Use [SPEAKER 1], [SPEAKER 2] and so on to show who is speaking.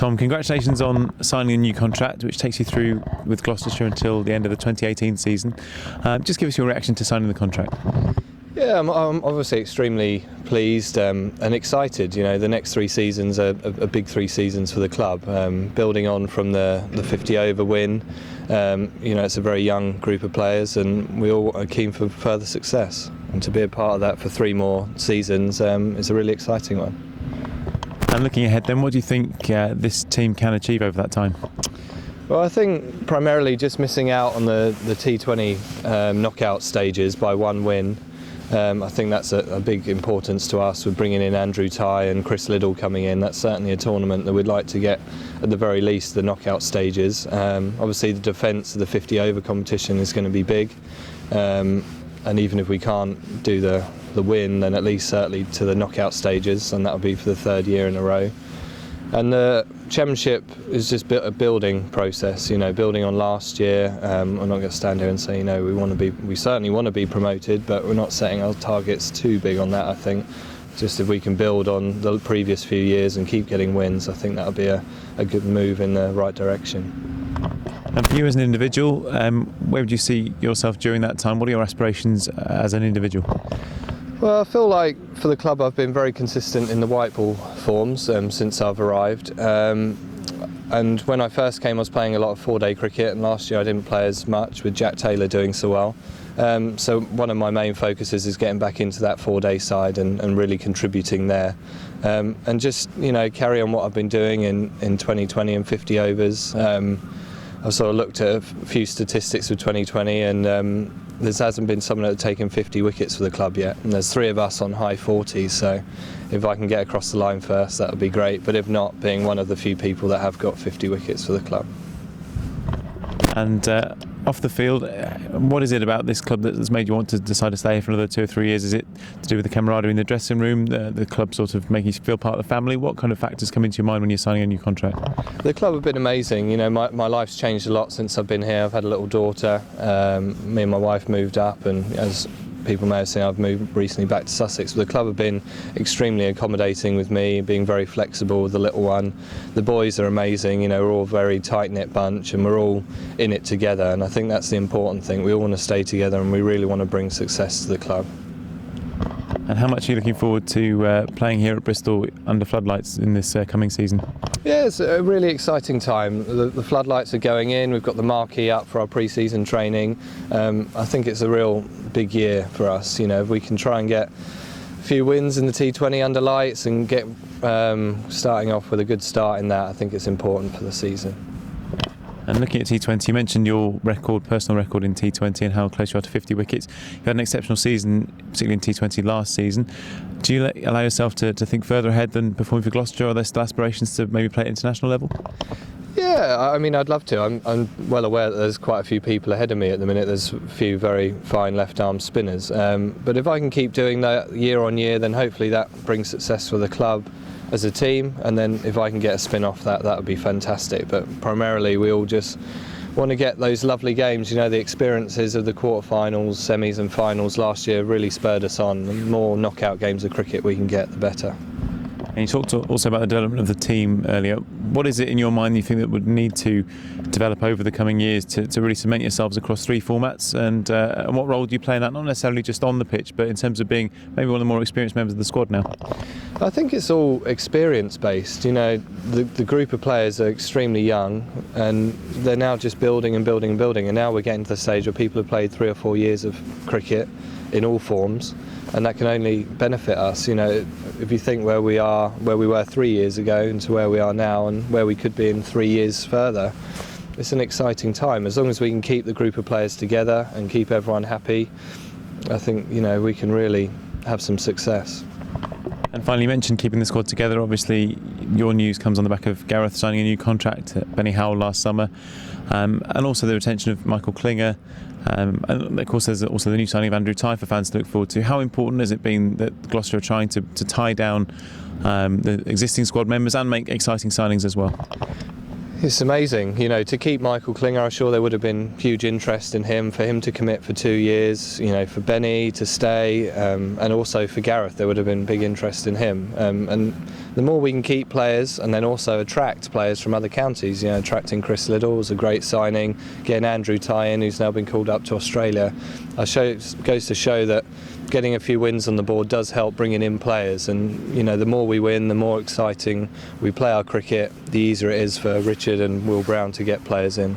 [SPEAKER 1] Tom, congratulations on signing a new contract, which takes you through with Gloucestershire until the end of the 2018 season. Just give us your reaction to signing the contract.
[SPEAKER 2] Yeah, I'm obviously extremely pleased and excited. You know, the next 3 seasons are big 3 seasons for the club. Building on from the 50 over win, you know, it's a very young group of players, and we all are keen for further success. And to be a part of that for 3 more seasons is a really exciting one.
[SPEAKER 1] And looking ahead then, what do you think this team can achieve over that time?
[SPEAKER 2] Well, I think primarily just missing out on the T20 knockout stages by 1 win. I think that's a big importance to us with bringing in Andrew Tye and Chris Liddell coming in. That's certainly a tournament that we'd like to get, at the very least, the knockout stages. Obviously the defence of the 50 over competition is going to be big, and even if we can't do the win, then at least certainly to the knockout stages, and that'll be for the 3rd year in a row. And the championship is just a building process, you know, building on last year. I'm not going to stand here and say, you know, we certainly want to be promoted, but we're not setting our targets too big on that. I think just if we can build on the previous few years and keep getting wins, I think that'll be a good move in the right direction.
[SPEAKER 1] And for you as an individual, where would you see yourself during that time? What are your aspirations as an individual?
[SPEAKER 2] Well, I feel like for the club I've been very consistent in the white ball forms since I've arrived. And when I first came I was playing a lot of 4-day cricket, and last year I didn't play as much with Jack Taylor doing so well. So one of my main focuses is getting back into that 4-day side and really contributing there. And just, you know, carry on what I've been doing in 2020 and 50 overs. I've sort of looked at a few statistics with 2020, and there hasn't been someone that's taken 50 wickets for the club yet, and there's 3 of us on high 40s, so if I can get across the line first, that would be great, but if not, being one of the few people that have got 50 wickets for the club.
[SPEAKER 1] And off the field, what is it about this club that's made you want to decide to stay here for another 2 or 3 years? Is it to do with the camaraderie in the dressing room, the club sort of making you feel part of the family? What kind of factors come into your mind when you're signing a new contract? The
[SPEAKER 2] club have been amazing. You know, my life's changed a lot since I've been here. I've had a little daughter. Me and my wife moved up, and as people may have seen, I've moved recently back to Sussex. But the club have been extremely accommodating with me, being very flexible with the little one. The boys are amazing, you know, we're all a very tight-knit bunch, and we're all in it together, and I think that's the important thing. We all want to stay together, and we really want to bring success to the club.
[SPEAKER 1] And how much are you looking forward to playing here at Bristol under floodlights in this coming season?
[SPEAKER 2] Yeah, it's a really exciting time. The floodlights are going in, we've got the marquee up for our pre-season training. I think it's a real big year for us. You know, if we can try and get a few wins in the T20 under lights and get starting off with a good start in that, I think it's important for the season.
[SPEAKER 1] And looking at T20, you mentioned your personal record in T20 and how close you are to 50 wickets. You had an exceptional season, particularly in T20 last season. Do you allow yourself to think further ahead than performing for Gloucestershire? Are there still aspirations to maybe play at international level? Yeah,
[SPEAKER 2] I mean, I'd love to. I'm well aware that there's quite a few people ahead of me at the minute. There's a few very fine left-arm spinners. But if I can keep doing that year on year, then hopefully that brings success for the club as a team, and then if I can get a spin off that would be fantastic. But primarily we all just want to get those lovely games. You know, the experiences of the quarterfinals, semis and finals last year really spurred us on. The more knockout games of cricket we can get, the better.
[SPEAKER 1] And you talked also about the development of the team earlier. What is it in your mind you think that would need to develop over the coming years to really cement yourselves across 3 formats? And what role do you play in that? Not necessarily just on the pitch, but in terms of being maybe one of the more experienced members of the squad now?
[SPEAKER 2] I think it's all experience based. You know, the group of players are extremely young, and they're now just building and building and building. And now we're getting to the stage where people have played 3 or 4 years of cricket in all forms, and that can only benefit us. You know, if you think where we were 3 years ago and to where we are now and where we could be in 3 years further, it's an exciting time. As long as we can keep the group of players together and keep everyone happy, I think, you know, we can really have some success.
[SPEAKER 1] And finally, you mentioned keeping the squad together. Obviously, your news comes on the back of Gareth signing a new contract at Benny Howell last summer, and also the retention of Michael Klinger. And of course there's also the new signing of Andrew Tye for fans to look forward to. How important has it been that Gloucester are trying to tie down the existing squad members and make exciting signings as well?
[SPEAKER 2] It's amazing, you know, to keep Michael Klinger. I'm sure there would have been huge interest in him, for him to commit for 2 years, you know, for Benny to stay, and also for Gareth there would have been big interest in him. And the more we can keep players and then also attract players from other counties, you know, attracting Chris Liddell was a great signing, getting Andrew Tye in, who's now been called up to Australia, goes to show that getting a few wins on the board does help bringing in players. And you know, the more we win, the more exciting we play our cricket, the easier it is for Richard and Will Brown to get players in.